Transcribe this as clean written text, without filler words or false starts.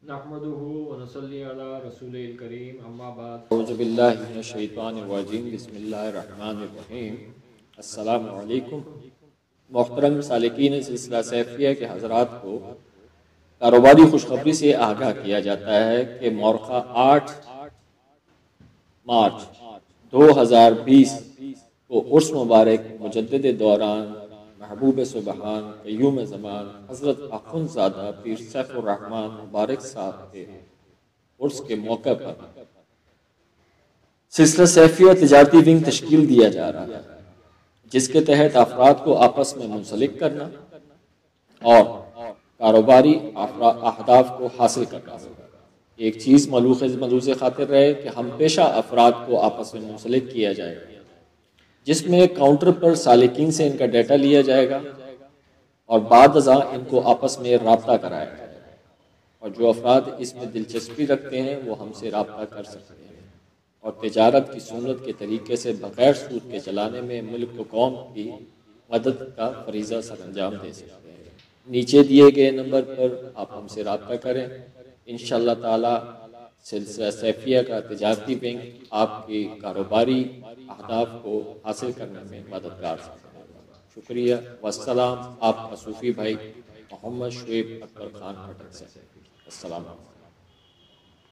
نحمدہ ونصلی علی رسولہ الکریم اما بعد اعوذ باللہ من الشیطان الرجیم بسم اللہ الرحمن الرحیم السلام علیکم محترم سالکین سلسلہ سیفیہ کے حضرات کو کاروباری خوشخبری سے آگاہ کیا جاتا ہے کہ مورخہ 8 مارچ 2020 کو عرس مبارک مجدد دوران محبوب سبحان قیوم زمان حضرت اخندزادہ پیر سیف الرحمن مبارک صاحب کے عرس کے موقع پر سلسلہ سیفیہ تجارتی ونگ تشکیل دیا جا رہا ہے، جس کے تحت افراد کو آپس میں منسلک کرنا اور کاروباری اہداف کو حاصل کرنا ہوگا۔ ایک چیز ملوث خاطر رہے کہ ہم پیشہ افراد کو آپس میں منسلک کیا جائے گا، جس میں کاؤنٹر پر سالکین سے ان کا ڈیٹا لیا جائے گا اور بعد ازاں ان کو آپس میں رابطہ کرایا جائے گا، اور جو افراد اس میں دلچسپی رکھتے ہیں وہ ہم سے رابطہ کر سکتے ہیں اور تجارت کی سنت کے طریقے سے بغیر سود کے چلانے میں ملک و قوم کی مدد کا فریضہ سر انجام دے سکتے ہیں۔ نیچے دیے گئے نمبر پر آپ ہم سے رابطہ کریں، انشاءاللہ تعالی سلسلہ سیفیہ کا تجارتی ونگ آپ کی کاروباری اہداف کو حاصل کرنے میں مددگار سکتا ہے۔ شکریہ والسلام، آپ کا صوفی بھائی محمد شعیب اکبر خان پٹک سے۔ السلام علیکم۔